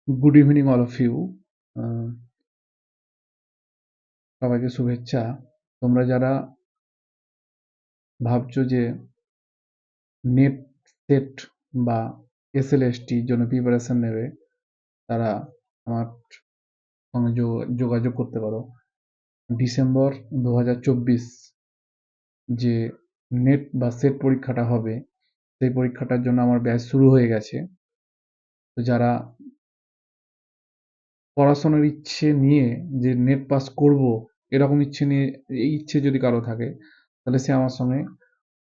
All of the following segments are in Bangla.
Good evening all of you. সবাইকে শুভেচ্ছা। তোমরা যারা ভাবছো যে নেট সেট বা এসএলএসটির জন্য প্রিপারেশন নেবে, তারা আমার সঙ্গে যোগাযোগ করতে পারো। ডিসেম্বর 2024 যে নেট বা সেট পরীক্ষাটা হবে, সেই পরীক্ষাটার জন্য আমার ব্যাচ শুরু হয়ে গেছে। তো যারা পড়াশোনার ইচ্ছে নিয়ে যে নেট পাস করব এরকম ইচ্ছে নিয়ে, এই ইচ্ছে যদি কারো থাকে, তাহলে সে আমার সঙ্গে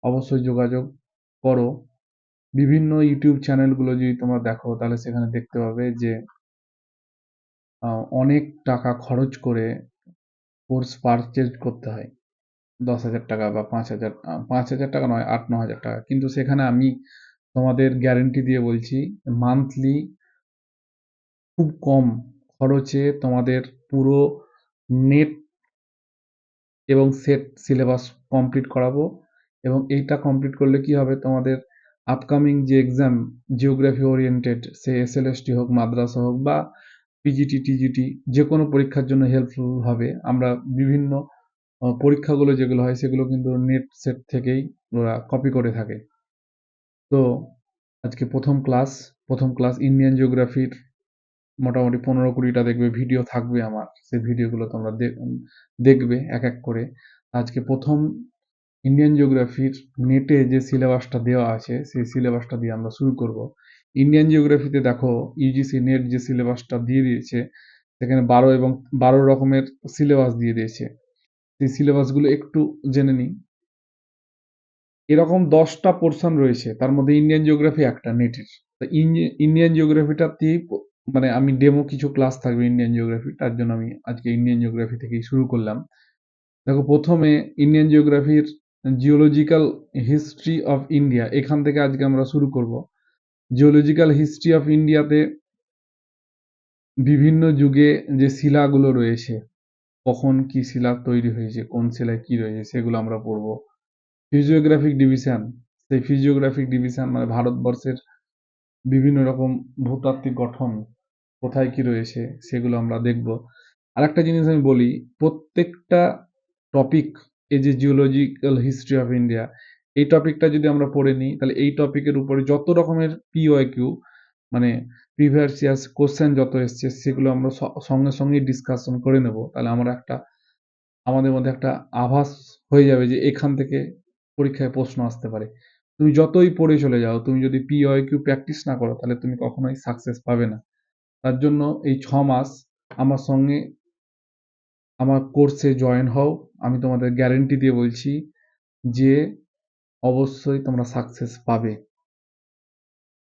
অবশ্যই যোগাযোগ করো। বিভিন্ন ইউটিউব চ্যানেলগুলো যদি তোমরা দেখো, তাহলে সেখানে দেখতে পাবে যে অনেক টাকা খরচ করে কোর্স পারচেজ করতে হয়। 10,000 টাকা বা 5,000, 5,000 টাকা নয়, 8-9 হাজার টাকা। কিন্তু সেখানে আমি তোমাদের গ্যারেন্টি দিয়ে বলছি, মান্থলি খুব কম খরচে তোমাদের পুরো নেট এবং সেট সিলেবাস কমপ্লিট করাবো। এবং এইটা কমপ্লিট করলে কি হবে, তোমাদের আপকামিং যে এক্সাম, জিওগ্রাফি ওরিয়েন্টেড, সে এসএলএসটি হোক, মাদ্রাসা হোক বা পিজিটি টিজিটি, যে কোনো পরীক্ষার জন্য হেল্পফুল হবে। আমরা বিভিন্ন পরীক্ষাগুলো যেগুলো হয় সেগুলো কিন্তু নেট সেট থেকেই ওরা কপি করে থাকে। তো আজকে প্রথম ক্লাস ইন্ডিয়ান জিওগ্রাফির মোটামুটি 15-20টা দেখবে ভিডিও থাকবে আমার। সেই ভিডিওগুলো তোমরা দেখবে এক এক করে। আজকে প্রথম ইন্ডিয়ান জিওগ্রাফির নেটে যে সিলেবাসটা দেওয়া আছে, সেই সিলেবাসটা দিয়ে আমরা শুরু করব। ইন্ডিয়ান জিওগ্রাফিতে দেখো, ইউজিসি নেট যে সিলেবাসটা দিয়ে দিয়েছে, সেখানে 12 রকমের সিলেবাস দিয়ে দিয়েছে। সেই সিলেবাসগুলো একটু জেনে নিই। এরকম 10টা পোর্শন রয়েছে, তার মধ্যে ইন্ডিয়ান জিওগ্রাফি একটা নেটের। তো ইন্ডিয়ান জিওগ্রাফিটাতেই মানে আমি ডেমো কিছু ক্লাস থাকবে ইন্ডিয়ান জিওগ্রাফি, তার জন্য আমি আজকে ইন্ডিয়ান জিওগ্রাফি থেকেই শুরু করলাম। দেখো, প্রথমে ইন্ডিয়ান জিওগ্রাফির জিওলজিক্যাল হিস্ট্রি অফ ইন্ডিয়া, এখান থেকে আজকে আমরা শুরু করব। জিওলজিক্যাল হিস্ট্রি অফ ইন্ডিয়াতে বিভিন্ন যুগে যে শিলাগুলো রয়েছে, কখন কি শিলা তৈরি হয়েছে, কোন শিলায় কি রয়েছে, সেগুলো আমরা পড়বো। ফিজিওগ্রাফিক ডিভিশন, সেই ফিজিওগ্রাফিক ডিভিশন মানে ভারতবর্ষের বিভিন্ন রকম ভূতাত্ত্বিক গঠন কোথায় কি রয়েছে, সেগুলো আমরা দেখব। আরেকটা জিনিস আমি বলি, প্রত্যেকটা টপিক, এই যে জিওলজিক্যাল হিস্ট্রি অফ ইন্ডিয়া, এই টপিকটা যদি আমরা পড়ে নিই, তাহলে এই টপিকের উপরে যত রকমের পিওয়াইকিউ মানে প্রিভিয়াস ইয়ার্স কোশ্চেন যত এসছে, সেগুলো আমরা সঙ্গে সঙ্গেই ডিসকাশন করে নেব। তাহলে আমাদের মধ্যে একটা আভাস হয়ে যাবে যে এখান থেকে পরীক্ষায় প্রশ্ন আসতে পারে। তুমি যতই পড়ে চলে যাও, তুমি যদি পিওয়াইকিউ প্র্যাকটিস না করো, তাহলে তুমি কখনোই সাকসেস পাবে না। তার জন্য এই 6 মাস আমার সঙ্গে আমার কোর্সে জয়েন হও। আমি তোমাদের গ্যারেন্টি দিয়ে বলছি যে অবশ্যই তোমরা সাকসেস পাবে।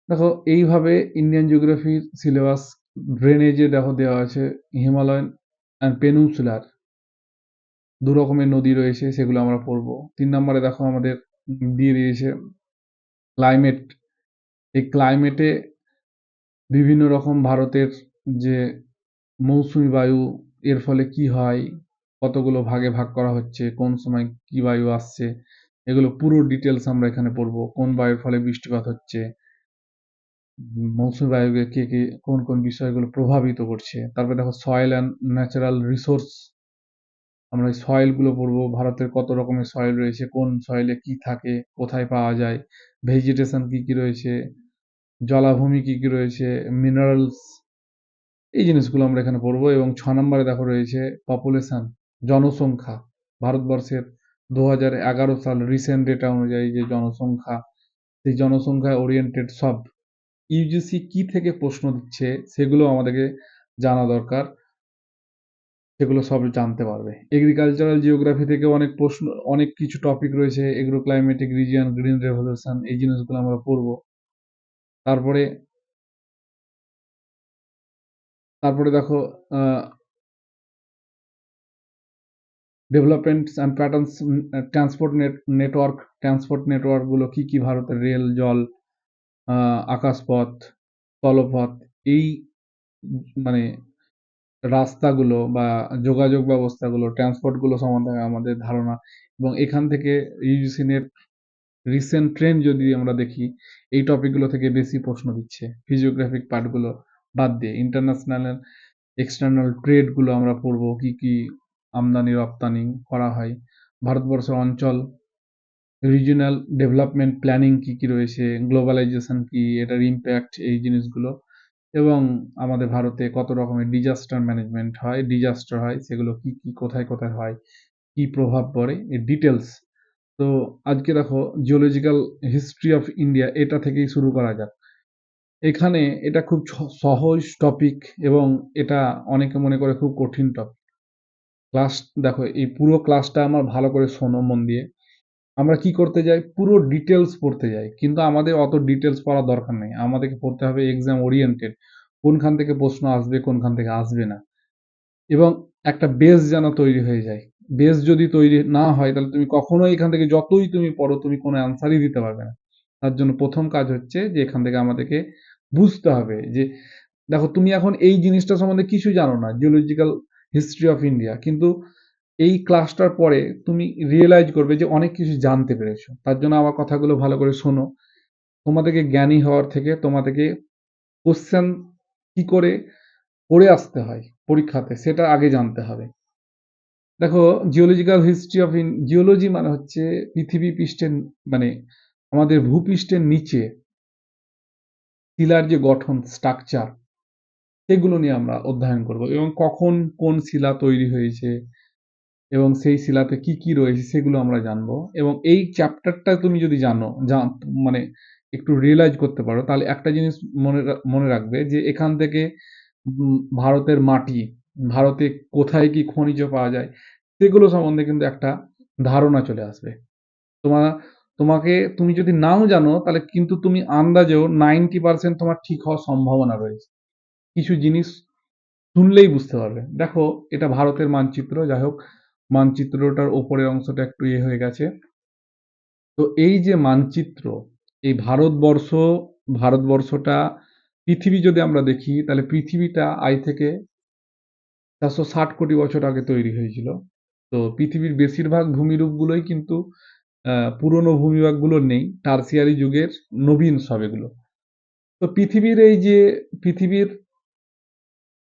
দেখো, এইভাবে ইন্ডিয়ান জিওগ্রাফির সিলেবাস ড্রেনেজে দেখো দেওয়া আছে, হিমালয়ান অ্যান্ড পেনিনসুলার 2 রকমের নদী রয়েছে, সেগুলো আমরা পড়বো। 3 নম্বরে দেখো আমাদের দিয়ে দিয়েছে ক্লাইমেট। এই ক্লাইমেটে বিভিন্ন রকম ভারতের যে মৌসুমী বায়ু, এর ফলে কি হয়, কতগুলো ভাগে ভাগ করা হচ্ছে, কোন সময় কি বায়ু আসছে, এগুলো পুরো ডিটেলস আমরা এখানে পড়বো। কোন বায়ুর ফলে বৃষ্টিপাত হচ্ছে, মৌসুমী বায়ুকে কোন কোন বিষয়গুলো প্রভাবিত করছে। তারপরে দেখো সয়েল অ্যান্ড ন্যাচারাল রিসোর্স, আমরা এই সয়েলগুলো পড়বো। ভারতের কত রকমের সয়েল রয়েছে, কোন সয়েলে কি থাকে, কোথায় পাওয়া যায়, ভেজিটেশন কি কি রয়েছে, জলাভূমি কি কি রয়েছে, মিনারেলস, এই জিনিসগুলো আমরা এখানে পড়বো। এবং 6 নম্বরে দেখো রয়েছে পপুলেশন, জনসংখ্যা। ভারতবর্ষের 2011 সাল রিসেন্ট ডেটা অনুযায়ী যে জনসংখ্যা, সেই জনসংখ্যা ওরিয়েন্টেড সব ইউজিসি কি থেকে প্রশ্ন দিচ্ছে, সেগুলো আমাদেরকে জানা দরকার। সেগুলো সব জানতে পারবে। এগ্রিকালচারাল জিওগ্রাফি থেকে অনেক প্রশ্ন, অনেক কিছু টপিক রয়েছে, agro climatic region, green revolution, এই জিনিসগুলো আমরা পড়বো। তারপরে তারপরে দেখো ডেভেলপমেন্টস অ্যান্ড প্যাটার্নস, ট্রান্সপোর্ট নেটওয়ার্কগুলো কি কি ভারতের, রেল, জল, আকাশপথ, স্থলপথ, এই মানে রাস্তাগুলো বা যোগাযোগ ব্যবস্থাগুলো, ট্রান্সপোর্টগুলো সম্বন্ধে আমাদের ধারণা। এবং এখান থেকে ইউজিসি নেট রিসেন্ট ট্রেন্ড যদি আমরা দেখি, এই টপিকগুলো থেকে বেশি প্রশ্ন দিচ্ছে। ফিজিওগ্রাফিক পার্টগুলো বাদ দিয়ে ইন্টারন্যাশনাল এক্সটার্নাল ট্রেড গুলো আমরা পড়বো, কি কি আমদানি রপ্তানি করা হয়, ভারতবর্ষের অঞ্চল, রিজিওনাল ডেভেলপমেন্ট প্ল্যানিং কি কি রয়েছে, গ্লোবালাইজেশন কি, এটার ইম্প্যাক্ট, এই জিনিসগুলো, এবং আমাদের ভারতে কত রকমের ডিজাস্টার ম্যানেজমেন্ট হয়, ডিজাস্টার হয়, সেগুলো কি কি কোথায় কোথায় হয়, কি প্রভাব পড়ে, এর ডিটেলস। তো আজকে দেখো জিওলজিক্যাল হিস্ট্রি অফ ইন্ডিয়া, এটা থেকেই শুরু করা যাক। এখানে এটা খুব সহজ টপিক, এবং এটা অনেকে মনে করে খুব কঠিন টপিক। ক্লাস, দেখো এই পুরো ক্লাসটা আমার ভালো করে শোনো মন দিয়ে। আমরা কি করতে যাই, পুরো ডিটেলস পড়তে যাই, কিন্তু আমাদের অত ডিটেলস পড়ার দরকার নেই। আমাদেরকে পড়তে হবে এক্সাম ওরিয়েন্টেড, কোনখান থেকে প্রশ্ন আসবে, কোনখান থেকে আসবে না, এবং একটা বেস যেন তৈরি হয়ে যায়। বেস যদি তৈরি না হয়, তাহলে তুমি কখনোই এখান থেকে যতই তুমি পড়ো, তুমি কোনো অ্যান্সারই দিতে পারবে না। তার জন্য প্রথম কাজ হচ্ছে যে এখান থেকে আমাদেরকে বুঝতে হবে যে, দেখো তুমি এখন এই জিনিসটা সম্বন্ধে কিছু জানো না, জিওলজিক্যাল হিস্ট্রি অফ ইন্ডিয়া, কিন্তু এই ক্লাসটার পরে তুমি রিয়েলাইজ করবে যে অনেক কিছু জানতে পেরেছো। তার জন্য আমার কথাগুলো ভালো করে শোনো। তোমাদেরকে জ্ঞানী হওয়ার থেকে তোমাদেরকে কোশ্চেন কি করে পড়ে আসতে হয় পরীক্ষাতে, সেটা আগে জানতে হবে। দেখো, জিওলজিক্যাল হিস্ট্রি অফ জিওলজি মানে হচ্ছে পৃথিবী পৃষ্ঠের, মানে আমাদের ভূপৃষ্ঠের নিচে শিলার যে গঠন, স্ট্রাকচার, সেগুলো নিয়ে আমরা অধ্যয়ন করব, এবং কখন কোন শিলা তৈরি হয়েছে এবং সেই শিলাতে কি কি রয়েছে সেগুলো আমরা জানবো। এবং এই চ্যাপ্টারটা তুমি যদি জানো, মানে একটু রিয়েলাইজ করতে পারো, তাহলে একটা জিনিস মনে রাখবে যে এখান থেকে ভারতের মাটি, ভারতে কোথায় কি খনিজ পাওয়া যায়, সেগুলো সম্বন্ধে কিন্তু একটা ধারণা চলে আসবে। তোমার তোমাকে তুমি যদি নাও জানো, তাহলে কিন্তু তুমি আন্দাজেও 90% তোমার ঠিক হওয়ার সম্ভাবনা রয়েছে। কিছু জিনিস শুনলেই বুঝতে পারবে। দেখো, এটা ভারতের মানচিত্র, যাই হোক, মানচিত্রটার ওপরের অংশটা একটু হয়ে গেছে। তো এই যে মানচিত্র, এই ভারতবর্ষটা, পৃথিবী যদি আমরা দেখি, তাহলে পৃথিবীটা আজ থেকে 460 কোটি বছর আগে তৈরি হয়েছিল। তো পৃথিবীর বেশিরভাগ ভূমিরূপগুলোই কিন্তু পুরনো ভূমিভাগগুলো নেই, টারসিয়ারি যুগের নবীন সব এগুলো। তো পৃথিবীর এই যে পৃথিবীর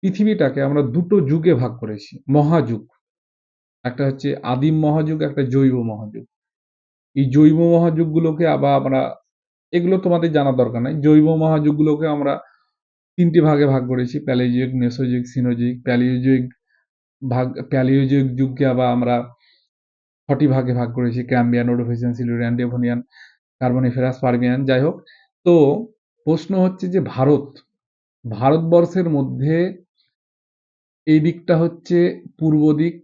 পৃথিবীটাকে আমরা দুটো যুগে ভাগ করেছি, মহাযুগ। একটা হচ্ছে আদিম মহাযুগ, একটা জৈব মহাযুগ। এই জৈব মহাযুগগুলোকে আবার আমরা, এগুলো তোমাদের জানার দরকার নাই, জৈব মহাযুগগুলোকে আমরা তিনটি ভাগে ভাগ করেছি: প্যালিওজিক, মেসোজিক, সিনোজিক। প্যালিওজিক যুগকে আবার আমরা 6টি ভাগে ভাগ করেছি: Cambrian, Ordovician, Silurian, Devonian, Carboniferous, Permian. যাই হোক, তো প্রশ্ন হচ্ছে যে ভারতবর্ষের মধ্যে এই দিকটা হচ্ছে পূর্ব দিক,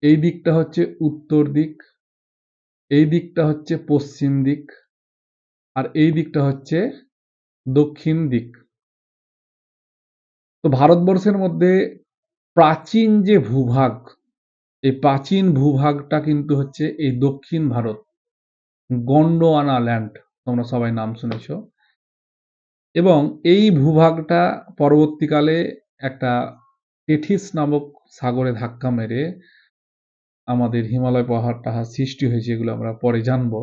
এই দিকটা হচ্ছে উত্তর দিক, এই দিকটা হচ্ছে পশ্চিম দিক, আর এই দিকটা হচ্ছে দক্ষিণ দিক। তো ভারতবর্ষের মধ্যে প্রাচীন যে ভূভাগ, এই প্রাচীন ভূভাগটা কিন্তু হচ্ছে এই দক্ষিণ ভারত, গন্ডোয়ানা ল্যান্ড, তোমরা সবাই নাম শুনেছ। এবং এই ভূভাগটা পরবর্তীকালে একটা টেথিস নামক সাগরে ধাক্কা মেরে আমাদের হিমালয় পাহাড় সৃষ্টি হয়েছে, এগুলো আমরা পরে জানবো।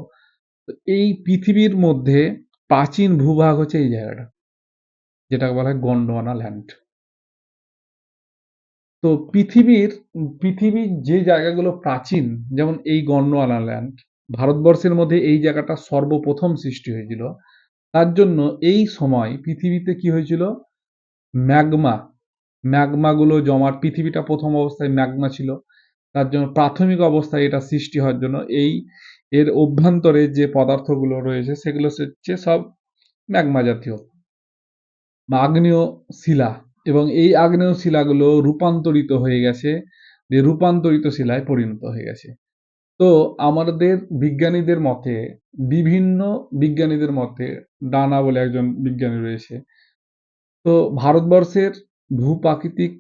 তো এই পৃথিবীর মধ্যে প্রাচীন ভূভাগ হচ্ছে এই জায়গাটা, যেটাকে বলা হয় গন্ডোয়ানা ল্যান্ড। তো পৃথিবীর যে জায়গাগুলো প্রাচীন, যেমন এই গন্ডোয়ানা ল্যান্ড, ভারতবর্ষের মধ্যে এই জায়গাটা সর্বপ্রথম সৃষ্টি হয়েছিল। তার জন্য এই সময় পৃথিবীতে কি হয়েছিল, ম্যাগমা ম্যাগমাগুলো জমাট, পৃথিবীটা প্রথম অবস্থায় ম্যাগমা ছিল। তার জন্য প্রাথমিক অবস্থায় এটা সৃষ্টি হওয়ার জন্য এর অভ্যন্তরে যে পদার্থগুলো রয়েছে সেগুলো হচ্ছে সব ম্যাগমা জাতীয় বা আগ্নেয় শিলা। এবং এই আগ্নেয় শিলাগুলো রূপান্তরিত হয়ে গেছে, যে রূপান্তরিত শিলায় পরিণত হয়ে গেছে। তো আমাদের বিজ্ঞানীদের মতে, বিভিন্ন বিজ্ঞানীদের মতে, ডানা বলে একজন বিজ্ঞানী রয়েছে, তো ভারতবর্ষের ভূপ্রাকৃতিক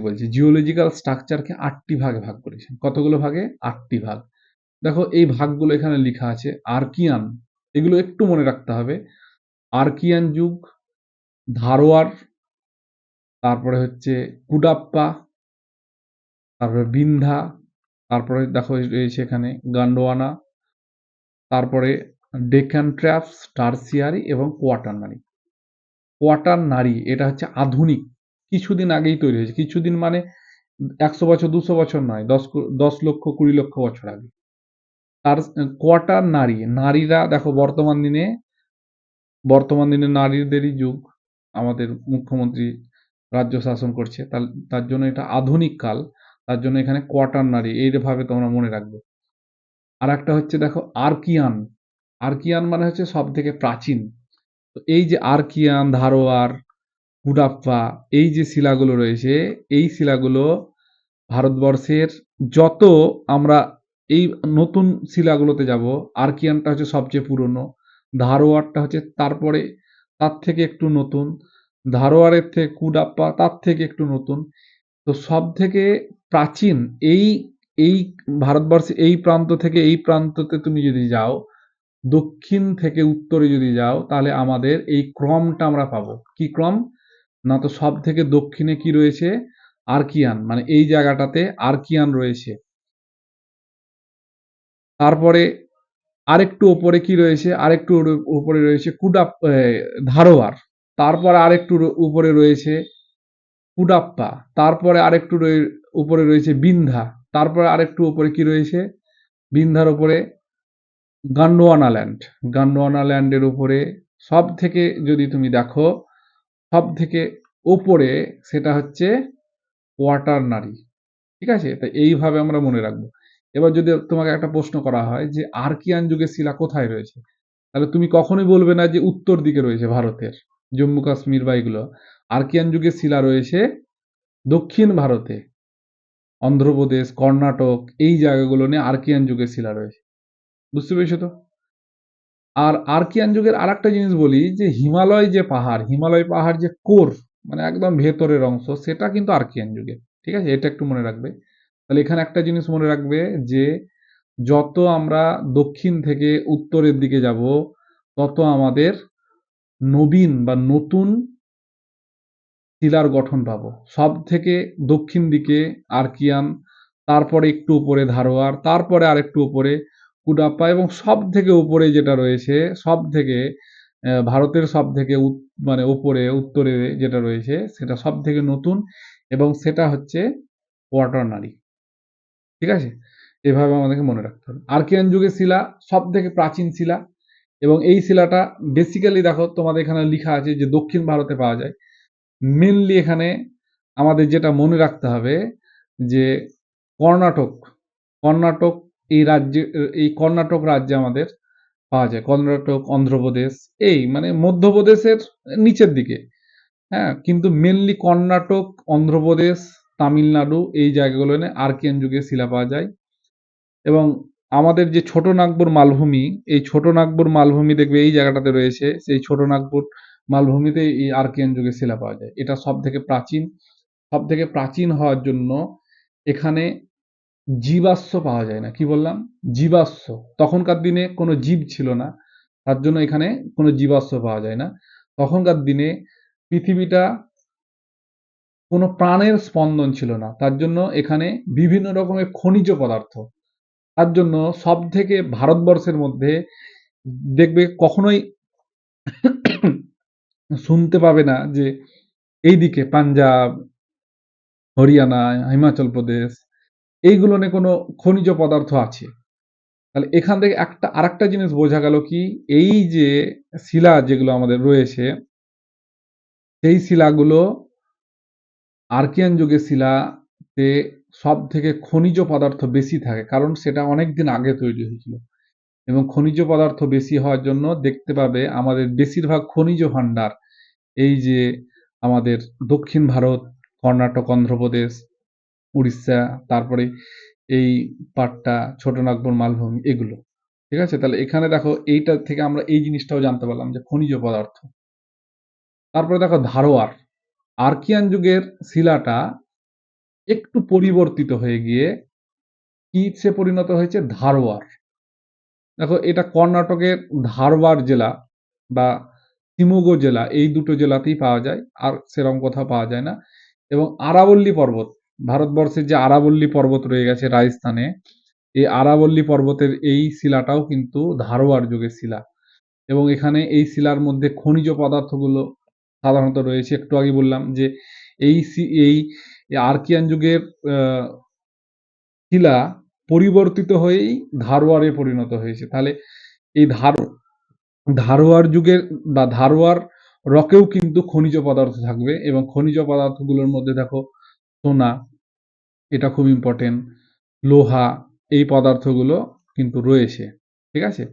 বলছি, জিওলজিক্যাল স্ট্রাকচারকে 8টি ভাগে ভাগ করেছেন। কতগুলো ভাগে? 8টি ভাগ। দেখো, এই ভাগগুলো এখানে লেখা আছে। আর্কিয়ান, এগুলো একটু মনে রাখতে হবে। আর্কিয়ান যুগ, ধারোয়ার, তারপরে হচ্ছে কুডাপ্পা, তারপরে বিন্ধা, তারপরে দেখো রয়েছে এখানে গন্ডোয়ানা, তারপরে ডেকান ট্র্যাপস, টারসিয়ারি এবং কোয়াটারনারি। কোয়াটারনারি, এটা হচ্ছে আধুনিক, কিছুদিন আগেই তৈরি হয়েছে, কিছুদিন মানে 100 বছর 200 বছর নয়, 10 লক্ষ 20 লক্ষ বছর আগে। তার কোয়াটারনারি, নারীরা দেখো বর্তমান দিনে নারীদেরই যুগ, আমাদের মুখ্যমন্ত্রী রাজ্য শাসন করছে, তার তার জন্য এটা আধুনিক কাল, তার জন্য এখানে কোয়াটারনারি এইভাবে তোমরা মনে রাখবে। আর একটা হচ্ছে দেখো আর্কিয়ান, আর্কিয়ান মানে হচ্ছে সব থেকে প্রাচীন। তো এই যে আর্কিয়ান, ধারোয়ার, কুডাপ্পা, এই যে শিলাগুলো রয়েছে, এই শিলাগুলো ভারতবর্ষের যত আমরা এই নতুন শিলাগুলোতে যাব, আর্কিয়ানটা হচ্ছে সবচেয়ে পুরনো, ধারোয়ারটা হচ্ছে তারপরে তার থেকে একটু নতুন, ধারোয়ারের থেকে কুডাপ্পা তার থেকে একটু নতুন। তো সব থেকে প্রাচীন এই এই ভারতবর্ষে এই প্রান্ত থেকে এই প্রান্ততে তুমি যদি যাও, দক্ষিণ থেকে উত্তরে যদি যাও, তাহলে আমাদের এই ক্রমটা আমরা পাবো। কি ক্রম? না, তো সব থেকে দক্ষিণে কি রয়েছে? আর্কিয়ান, মানে এই জায়গাটাতে আর্কিয়ান রয়েছে। তারপরে আরেকটু ওপরে কি রয়েছে? আরেকটু উপরে রয়েছে ধারোয়ার। তারপরে আরেকটু উপরে রয়েছে কুডাপ্পা। তারপরে আরেকটু উপরে রয়েছে বিন্ধ্যা। তারপরে আরেকটু উপরে কি রয়েছে? বিন্ধ্যার উপরে গন্ডোয়ানা ল্যান্ড। গন্ডোয়ানা ল্যান্ডের উপরে সব থেকে যদি তুমি দেখো, সব থেকে ওপরে সেটা হচ্ছে কোয়াটারনারি। ঠিক আছে? তো এইভাবে আমরা মনে রাখবো। এবার যদি তোমাকে একটা প্রশ্ন করা হয় যে আর্কিয়ান যুগের শিলা কোথায় রয়েছে? তাহলে তুমি কখনোই বলবে না যে উত্তর দিকে রয়েছে ভারতের, জম্মু কাশ্মীর বা এগুলো। আর্কিয়ান যুগের শিলা রয়েছে দক্ষিণ ভারতে, অন্ধ্রপ্রদেশ, কর্ণাটক, এই জায়গাগুলো নিয়ে আর্কিয়ান যুগের শিলা রয়েছে। বুঝতে পেরেছো তো? আর আর্কিয়ান যুগের আরেকটা জিনিস বলি, যে হিমালয় পাহাড় যে কোর, মানে একদম ভেতরের অংশ, সেটা কিন্তু আর্কিয়ান যুগের। ঠিক আছে? এটা একটু মনে রাখবে। তাহলে এখানে একটা জিনিস মনে রাখবে যে যত আমরা দক্ষিণ থেকে উত্তরের দিকে যাব, তত আমাদের নবীন বা নতুন শিলার গঠন পাবো। সব থেকে দক্ষিণ দিকে আর্কিয়ান, তারপরে একটু উপরে ধারোয়ার, তারপরে আরেকটু উপরে কুডাপ্পা, এবং সব থেকে উপরে যেটা রয়েছে, সব থেকে ভারতের সব থেকে মানে উপরে উত্তরে যেটা রয়েছে, সেটা সব থেকে নতুন, এবং সেটা হচ্ছে কোয়াটারনারি। ঠিক আছে? এভাবে আমাদেরকে মনে রাখতে হবে। আর্কিয়ান যুগের শিলা সব থেকে প্রাচীন শিলা, এবং এই শিলাটা বেসিক্যালি দেখো তোমাদের এখানে লেখা আছে যে দক্ষিণ ভারতে পাওয়া যায়। মেনলি এখানে আমাদের যেটা মনে রাখতে হবে যে কর্ণাটক, কর্ণাটক এই কর্ণাটক রাজ্যে আমাদের পাওয়া যায়। কর্ণাটক, অন্ধ্রপ্রদেশ, এই মানে মধ্যপ্রদেশের নিচের দিকে। হ্যাঁ, কিন্তু মেনলি কর্ণাটক, অন্ধ্রপ্রদেশ, তামিলনাড়ু, এই জায়গাগুলো আর্কিয়ান যুগের শিলা পাওয়া যায়। এবং আমাদের যে ছোট নাগপুর মালভূমি, এই ছোট নাগপুর মালভূমি দেখবে এই জায়গাটাতে রয়েছে, সেই ছোট নাগপুর মালভূমিতে এই আর্কিয়ান যুগের শিলা পাওয়া যায়। এটা সব থেকে প্রাচীন, সব থেকে প্রাচীন হওয়ার জন্য এখানে জীবাশ্ম পাওয়া যায় না। কি বললাম? জীবাশ্ম। তখনকার দিনে কোনো জীব ছিল না, তার জন্য এখানে কোনো জীবাশ্ম পাওয়া যায় না। তখনকার দিনে পৃথিবীটা কোনো প্রাণের স্পন্দন ছিল না, তার জন্য এখানে বিভিন্ন রকমের খনিজ পদার্থ। তার জন্য সব থেকে ভারতবর্ষের মধ্যে দেখবে কখনোই শুনতে পাবে না যে এইদিকে পাঞ্জাব, হরিয়ানা, হিমাচল প্রদেশ, এইগুলো নিয়ে কোনো খনিজ পদার্থ আছে। তাহলে এখান থেকে আরেকটা জিনিস বোঝা গেল কি, এই যে শিলা যেগুলো আমাদের রয়েছে, সেই শিলাগুলো আর্কিয়ান যুগের শিলাতে সব থেকে খনিজ পদার্থ বেশি থাকে, কারণ সেটা অনেক দিন আগে তৈরি হয়েছিল। এবং খনিজ পদার্থ বেশি হওয়ার জন্য দেখতে পাবে আমাদের বেশিরভাগ খনিজ ভাণ্ডার এই যে আমাদের দক্ষিণ ভারত, কর্ণাটক, অন্ধ্রপ্রদেশ, উড়িষ্যা, তারপরে এই পাট্টা, ছোট নাগপুর মালভূমি, এগুলো। ঠিক আছে? তাহলে এখানে দেখো এইটা থেকে আমরা এই জিনিসটাও জানতে পারলাম যে খনিজ পদার্থ। তারপরে দেখো ধারোয়ার, আর্কিয়ান যুগের শিলাটা একটু পরিবর্তিত হয়ে গিয়ে কিসে পরিণত হয়েছে? ধারোয়ার। দেখো এটা কর্ণাটকের ধারওয়াড় জেলা বা শিমোগা জেলা, এই দুটো জেলাতেই পাওয়া যায়, আর সেরকম কোথাও পাওয়া যায় না। এবং আরাবল্লী পর্বত, ভারতবর্ষের যে আরাবল্লী পর্বত রয়ে গেছে রাজস্থানে, এই আরাবল্লী পর্বতের এই শিলাটাও কিন্তু ধারওয়াড় যুগের শিলা। এবং এখানে এই শিলার মধ্যে খনিজ পদার্থগুলো সাধারণত রয়েছে। একটু আগে বললাম যে এই আর্কিয়ান যুগের শিলা পরিবর্তিত হয়েই ধারোয়ারে পরিণত হয়েছে। তাহলে এই ধারোয়ার যুগের বা ধারোয়ার রকেও কিন্তু খনিজ পদার্থ থাকবে, এবং খনিজ পদার্থগুলোর মধ্যে দেখো সোনা, এটা খুব ইম্পর্টেন্ট, লোহা, এই পদার্থগুলো কিন্তু রয়েছে। ঠিক আছে,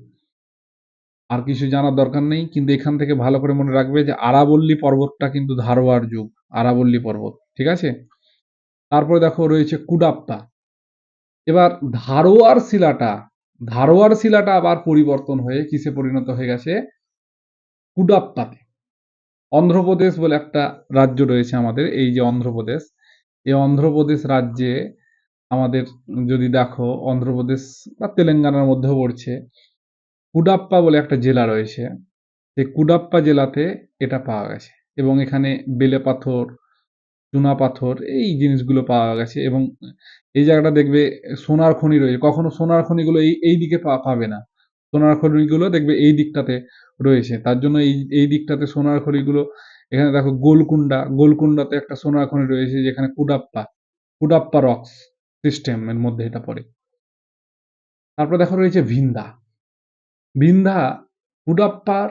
আর কিছু জানার দরকার নেই, কিন্তু এখান থেকে ভালো করে মনে রাখবে যে আরাবল্লী পর্বতটা কিন্তু ধারোয়ার যুগ, আরাবল্লী পর্বত। ঠিক আছে, তারপরে দেখো রয়েছে কুডাপ্পা। এবার ধারোয়ার শিলাটা আবার পরিবর্তন হয়ে কিসে পরিণত হয়ে গেছে? কুডাপ্পাতে। অন্ধ্রপ্রদেশ বলে একটা রাজ্য রয়েছে আমাদের, এই যে অন্ধ্রপ্রদেশ, এই অন্ধ্রপ্রদেশ রাজ্যে আমাদের যদি দেখো, অন্ধ্রপ্রদেশ বা তেলেঙ্গানার মধ্যেও পড়ছে, কুডাপ্পা বলে একটা জেলা রয়েছে। সেই কুডাপ্পা জেলাতে এটা পাওয়া গেছে, এবং এখানে বেলে পাথর, চুনা পাথর, এই জিনিসগুলো পাওয়া গেছে। এবং এই জায়গাটা দেখবে সোনার খনি রয়েছে, কখনো সোনার খনিগুলো এই দিকে পাবে না, সোনার খনিগুলো দেখবে এই দিকটাতে রয়েছে। তার জন্য এই দিকটাতে সোনার খনিগুলো, এখানে দেখো গোলকুন্ডাতে একটা সোনার খনি রয়েছে, যেখানে কুডাপ্পা রক্স সিস্টেমের মধ্যে এটা পড়ে। তারপর দেখো রয়েছে ভিন্দা। কুডাপ্পার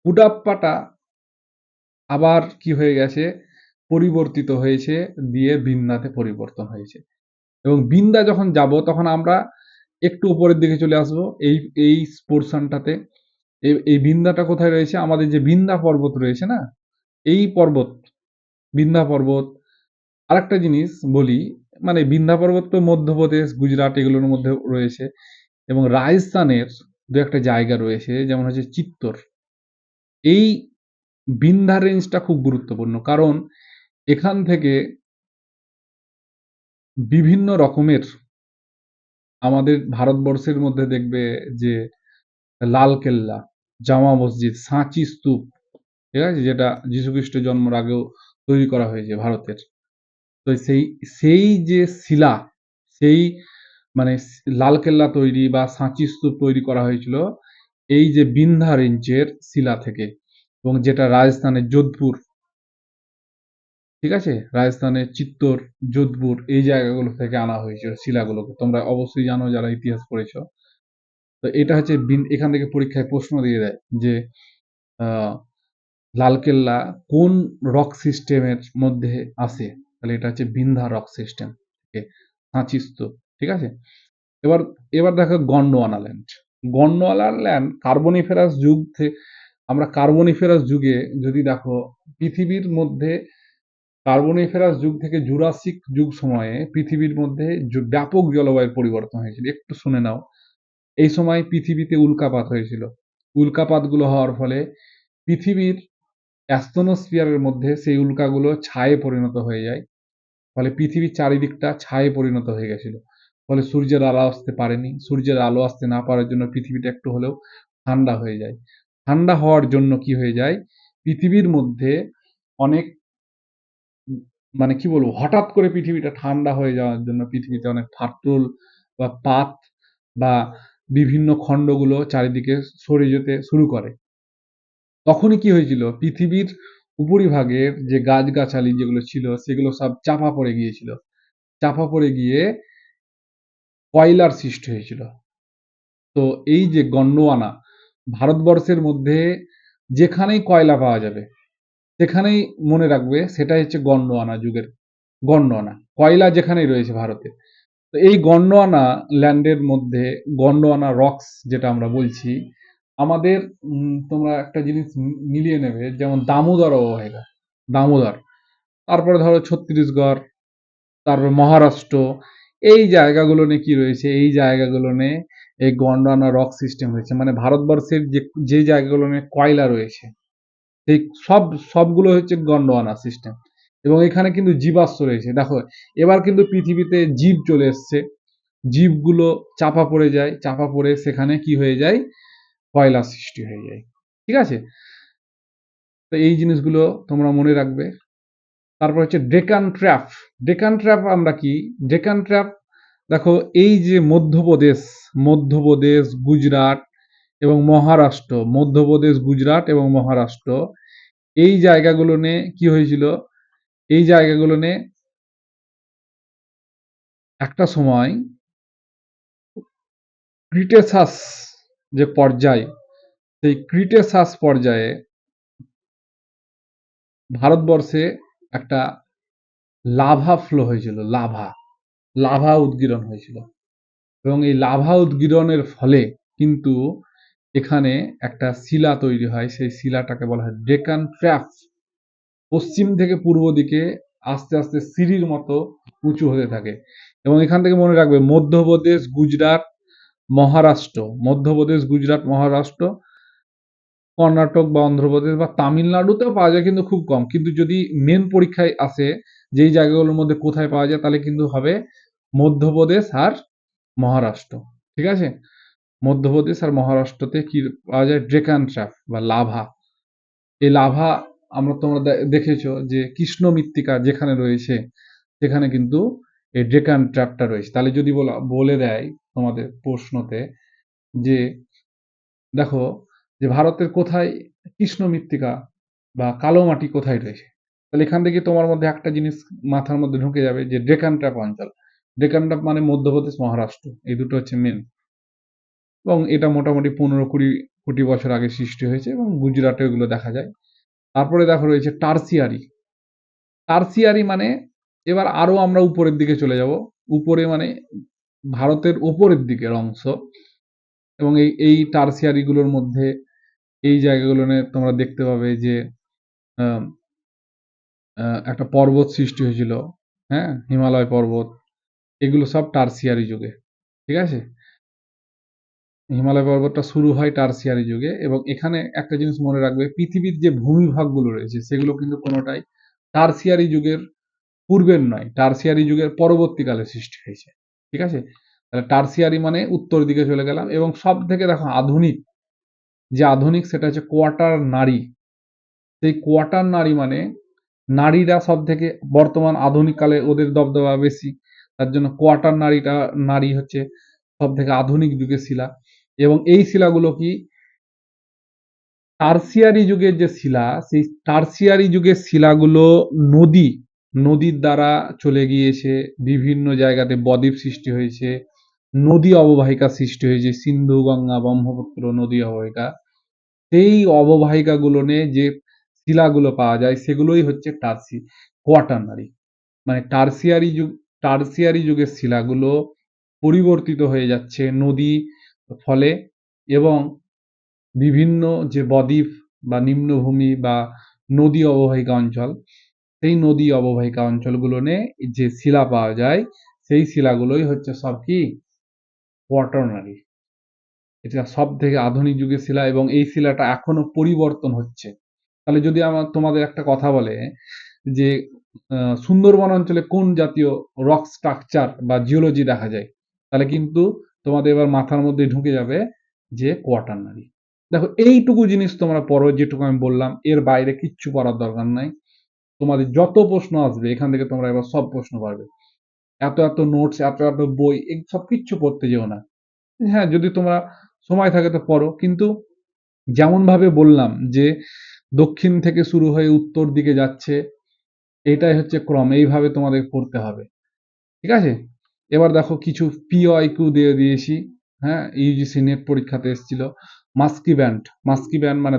কুডাপ্পাটা আবার কি হয়ে গেছে? পরিবর্তিত হয়েছে, দিয়ে ভিন্দাতে পরিবর্তন হয়েছে। এবং ভিন্দা যখন যাব, তখন আমরা একটু উপরের দিকে চলে আসবো, এই এই পোর্শনটাতে। এই ভিন্দাটা কোথায় রয়েছে? আমাদের যে ভিন্দা পর্বত রয়েছে না, এই পর্বত, ভিন্দা পর্বত। আরেকটা জিনিস বলি, মানে ভিন্দা পর্বত তো মধ্যপ্রদেশ, গুজরাট এগুলোর মধ্যে রয়েছে, এবং রাজস্থানের দু একটা জায়গা রয়েছে, যেমন হচ্ছে চিত্তর। এই বিন্ধ্যা রেঞ্জটা খুব গুরুত্বপূর্ণ, কারণ এখান থেকে বিভিন্ন রকমের, আমাদের ভারতবর্ষের মধ্যে দেখবে যে লালকেল্লা, জামা মসজিদ, সাঁচি স্তূপ, ঠিক আছে, যেটা যীশুখ্রিস্টের জন্মের আগেও তৈরি করা হয়েছে ভারতের। তো সেই যে শিলা, সেই মানে লালকেল্লা তৈরি বা সাঁচি স্তূপ তৈরি করা হয়েছিল এই যে বিন্ধ্যা রেঞ্জের শিলা থেকে, এবং যেটা রাজস্থানের যোধপুর, ঠিক আছে, রাজস্থানের চিত্তর, যোধপুর, এই জায়গাগুলো থেকে আনা হয়েছিল শিলাগুলোকে। তোমরা অবশ্যই জানো যারা ইতিহাস পড়েছো। তো এটা হচ্ছে এখান থেকে পরীক্ষায় প্রশ্ন দিয়ে দেয় যে আহ, লালকেল্লা কোন রক সিস্টেমের মধ্যে আসে? তাহলে এটা হচ্ছে বিন্ধ্যা রক সিস্টেম, সাঁচি স্তূপ। ঠিক আছে, এবার এবার দেখো গন্ডোয়ানা ল্যান্ড কার্বনিফেরাস যুগ থেকে, আমরা কার্বনিফেরাস যুগে যদি দেখো, পৃথিবীর মধ্যে কার্বনিফেরাস যুগ থেকে জুরাসিক যুগ সময়ে পৃথিবীর মধ্যে ব্যাপক জলবায়ুর পরিবর্তন হয়েছিল। একটু শুনে নাও। এই সময় পৃথিবীতে উল্কাপাত হয়েছিল। উল্কাপাতগুলো হওয়ার ফলে পৃথিবীর অ্যাস্তনোস্ফিয়ারের মধ্যে সেই উল্কাগুলো ছায়ে পরিণত হয়ে যায়। ফলে পৃথিবীর চারিদিকটা ছায়ে পরিণত হয়ে গেছিল। ফলে সূর্যের আলো আসতে পারেনি। সূর্যের আলো আসতে না পারার জন্য পৃথিবীটা একটু হলেও ঠান্ডা হয়ে যায়। ঠান্ডা হওয়ার জন্য কি হয়ে যায়? পৃথিবীর মধ্যে অনেক, মানে কি বলবো, হঠাৎ করে পৃথিবীটা ঠান্ডা হয়ে যাওয়ার জন্য পৃথিবীতে অনেক ফাটল বা পাত বা বিভিন্ন খণ্ডগুলো চারিদিকে সরে যেতে শুরু করে। তখনই কি হয়েছিল? পৃথিবীর উপরিভাগের যে গাছগাছালি যেগুলো ছিল, সেগুলো সব চাপা পড়ে গিয়েছিল। চাপা পড়ে গিয়ে কয়লার সৃষ্টি হয়েছিল। তো এই যে গন্ডোয়ানা, ভারতবর্ষের মধ্যে যেখানেই কয়লা পাওয়া যাবে, সেখানেই মনে রাখবে সেটা হচ্ছে গন্ডোয়ানা যুগের গন্ডোয়ানা। কয়লা যেখানেই রয়েছে ভারতে। তো এই গন্ডোয়ানা ল্যান্ডের মধ্যে, গন্ডোয়ানা রক্স যেটা আমরা বলছি, আমাদের তোমরা একটা জিনিস মিলিয়ে নেবে, যেমন দামোদর অববাহিকা, দামোদর, তারপরে ধরো ছত্তিশগড়, তারপর মহারাষ্ট্র, এই জায়গাগুলো নিয়ে কি রয়েছে? এই জায়গাগুলো নিয়ে এই গন্ডোয়ানা রক সিস্টেম হয়েছে। মানে ভারতবর্ষের যে জায়গাগুলো নিয়ে কয়লা রয়েছে, সেই সবগুলো হচ্ছে গন্ডোয়ানা সিস্টেম। এবং এখানে কিন্তু জীবাশ্ম রয়েছে। দেখো, এবার কিন্তু পৃথিবীতে জীব চলে এসছে, জীবগুলো চাপা পড়ে যায়, চাপা পড়ে সেখানে কি হয়ে যায়? কয়লা সৃষ্টি হয়ে যায়। ঠিক আছে, তো এই জিনিসগুলো তোমরা মনে রাখবে। তারপর হচ্ছে ডেকান ট্র্যাপ আমরা কি? ডেকান ট্র্যাপ, দেখো এই যে মধ্যপ্রদেশ, গুজরাট এবং মহারাষ্ট্র, মধ্যপ্রদেশ, গুজরাট এবং মহারাষ্ট্র, এই জায়গাগুলো নিয়ে কি হয়েছিল, এই জায়গাগুলো নিয়ে একটা সময় ক্রিটেসাস যে পর্যায়, সেই ক্রিটেসাস পর্যায়ে ভারতবর্ষে একটা লাভা ফ্লো হয়েছিল, লাভা উদগীরণ হয়েছিল। এবং এই লাভা উদগীরণের ফলে কিন্তু এখানে একটা শিলা তৈরি হয়, সেই শিলাটাকে বলা হয় ডেকান ট্র্যাপ। পশ্চিম থেকে পূর্ব দিকে আস্তে আস্তে সিঁড়ির মতো উঁচু হতে থাকে। এবং এখান থেকে মনে রাখবে মধ্যপ্রদেশ, গুজরাট, মহারাষ্ট্র, মধ্যপ্রদেশ, গুজরাট, মহারাষ্ট্র, কর্ণাটক বা অন্ধ্রপ্রদেশ বা তামিলনাড়ুতেও পাওয়া যায়, কিন্তু খুব কম। কিন্তু যদি মেন পরীক্ষায় আসে যেই জায়গাগুলোর মধ্যে কোথায় পাওয়া যায়, তাহলে কিন্তু হবে মধ্যপ্রদেশ আর মহারাষ্ট্র। ঠিক আছে, মধ্যপ্রদেশ আর মহারাষ্ট্রতে কি পাওয়া যায়, ড্রেকান ট্র্যাপ বা লাভা। এই লাভা তোমরা দেখেছো যে কৃষ্ণ মৃত্তিকা যেখানে রয়েছে সেখানে কিন্তু এই ডেকান ট্র্যাপটা রয়েছে। তাহলে যদি বলে দেয় তোমাদের প্রশ্নতে যে দেখো যে ভারতের কোথায় কৃষ্ণ মৃত্তিকা বা কালো মাটি কোথায় রয়েছে, তাহলে এখান থেকে তোমার মধ্যে একটা জিনিস মাথার মধ্যে ঢুকে যাবে যে ডেকান ট্র্যাপ অঞ্চল। ডেকান ট্র্যাপ মানে মধ্যপ্রদেশ, মহারাষ্ট্র, এই দুটো হচ্ছে মেন। এবং এটা মোটামুটি 15-20 কোটি বছর আগে সৃষ্টি হয়েছে এবং গুজরাটে এগুলো দেখা যায়। তারপরে দেখো রয়েছে টার্সিয়ারি। টার্সিয়ারি মানে এবার আরো আমরা উপরের দিকে চলে যাব, উপরে মানে ভারতের উপরের দিকের অংশ। এবং এই টার্সিয়ারি গুলোর মধ্যে এই জায়গাগুলো তোমরা দেখতে পাবে যে আহ, একটা পর্বত সৃষ্টি হয়েছিল, হ্যাঁ, হিমালয় পর্বত। এগুলো সব টার্সিয়ারি যুগে। ঠিক আছে, হিমালয় পর্বতটা শুরু হয় টার্সিয়ারি যুগে। এবং এখানে একটা জিনিস মনে রাখবে, পৃথিবীর যে ভূমিভাগগুলো রয়েছে সেগুলো কিন্তু কোনোটাই টার্সিয়ারি যুগের পূর্বের নয়, টার্সিয়ারি যুগের পরবর্তীকালে সৃষ্টি হয়েছে। ঠিক আছে, তাহলে টার্সিয়ারি মানে উত্তর দিকে চলে গেলাম। এবং সব থেকে দেখো আধুনিক, যে আধুনিক সেটা হচ্ছে কোয়াটার নারী। সেই কোয়াটার নারী মানে নারীরা সব থেকে বর্তমান আধুনিক কালে ওদের দবদবা বেশি, তার জন্য কোয়াটার নারী হচ্ছে সব থেকে আধুনিক যুগের শিলা। এবং এই শিলাগুলো কি টার্সিয়ারি যুগের যে শিলা, সেই টার্সিয়ারি যুগের শিলাগুলো নদীর দ্বারা চলে গিয়েছে, বিভিন্ন জায়গাতে বদ্বীপ সৃষ্টি হয়েছে, নদী অববাহিকা সৃষ্টি হয়েছে, সিন্ধু, গঙ্গা, ব্রহ্মপুত্র নদী অববাহিকা। সেই অববাহিকাগুলো নিয়ে যে শিলাগুলো পাওয়া যায় সেগুলোই হচ্ছে কোয়াটারনারি। মানে টার্সিয়ারি যুগের শিলাগুলো পরিবর্তিত হয়ে যাচ্ছে নদী ফলে। এবং বিভিন্ন যে বদ্বীপ বা নিম্নভূমি বা নদী অববাহিকা অঞ্চল, সেই নদী অববাহিকা অঞ্চলগুলো নিয়ে যে শিলা পাওয়া যায় সেই শিলাগুলোই হচ্ছে সব কি কোয়াটারনারি। এটা সব থেকে আধুনিক যুগের শিলা এবং এই শিলাটা এখনো পরিবর্তন হচ্ছে। তাহলে যদি তোমাদের একটা কথা বলে যে সুন্দরবন অঞ্চলে কোন জাতীয় রক স্ট্রাকচার বা জিওলজি দেখা যায়, তাহলে কিন্তু তোমাদের এবার মাথার মধ্যে ঢুকে যাবে যে কোয়াটারনারি। দেখো এইটুকু জিনিস তোমরা পড়ো, যেটুকু আমি বললাম, এর বাইরে কিচ্ছু পড়ার দরকার নাই। তোমাদের যত প্রশ্ন আসবে এখান থেকে তোমরা এবার সব প্রশ্ন পারবে। এত এত নোটস, এত এত বই, এই সব কিচ্ছু পড়তে যেও না। হ্যাঁ, যদি তোমরা সময় থাকে তো পড়ো, কিন্তু যেমন ভাবে বললাম যে দক্ষিণ থেকে শুরু হয়ে উত্তর দিকে যাচ্ছে, এটাই হচ্ছে ক্রম, এইভাবে তোমাদের পড়তে হবে। ঠিক আছে, এবার দেখো কিছু পিওআইকিউ দিয়ে দিয়েছি। হ্যাঁ, ইউজিসি নেট পরীক্ষাতে এসেছিল। মাস্কি ব্যান্ড মানে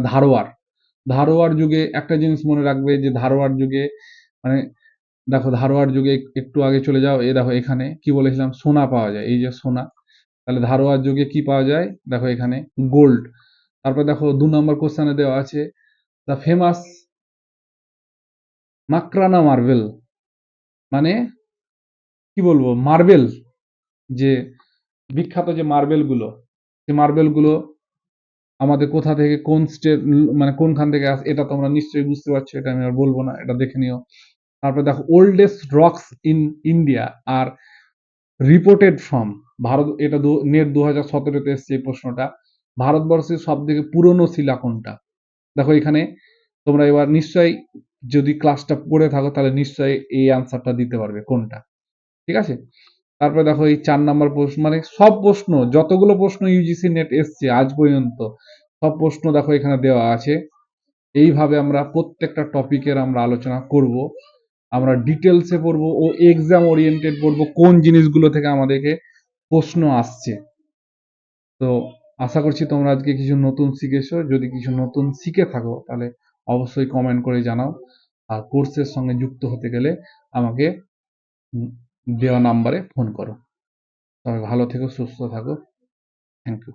ধারোয়ার যুগে একটা জিনিস মনে রাখবে যে ধারোয়ার যুগে মানে দেখো ধারোয়ার যুগে একটু আগে চলে যাও, দেখো এখানে কি বলেছিলাম, সোনা পাওয়া যায়, এই যে সোনা। তাহলে ধারোয়ার যুগে কি পাওয়া যায়, দেখো এখানে গোল্ড। তারপর দেখো 2 নম্বর কোশ্চেনে দেওয়া আছে দ্য ফেমাস মাকরানা মার্বেল, মানে কি বলবো, মার্বেল, যে বিখ্যাত যে মার্বেল গুলো, সেই মার্বেল গুলো আমাদের কোথা থেকে, কোন স্টেট, মানে কোনখান থেকে আসে, এটা তোমরা নিশ্চয়ই বুঝতে পারছো, এটা আমি আর বলবো না, এটা দেখে নিও। তারপর দেখো ওল্ডেস্ট রক্স ইন ইন্ডিয়া আর রিপোর্টেড ফ্রম ভারত, এটা নেট 2017-তে এসছে এই প্রশ্নটা। ভারতবর্ষের সব থেকে পুরনো শিলা কোনটা? দেখো এখানে তোমরা এবার নিশ্চয়ই যদি ক্লাসটা পড়ে থাকো তাহলে নিশ্চয়ই এই অ্যান্সারটা দিতে পারবে কোনটা। ঠিক আছে, তারপরে দেখো এই 4 নম্বর প্রশ্ন, মানে সব প্রশ্ন, যতগুলো প্রশ্ন ইউজিসি নেট এসছে আজ পর্যন্ত সব প্রশ্ন দেখো এখানে দেওয়া আছে। এইভাবে আমরা প্রত্যেকটা টপিকের আমরা আলোচনা করব। আমরা ডিটেলসে পড়বো ও এক্সাম ওরিয়েন্টেড পড়বো কোন জিনিসগুলো থেকে আমাদেরকে প্রশ্ন আসছে। তো আশা করছি তোমরা আজকে কিছু নতুন শিখেছো। যদি কিছু নতুন শিখে থাকো তাহলে অবশ্যই কমেন্ট করে জানাও। আর কোর্সের সঙ্গে যুক্ত হতে গেলে আমাকে দেওয়া নাম্বারে ফোন করো। সবাই ভালো থেকো, সুস্থ থাকো। Thank you.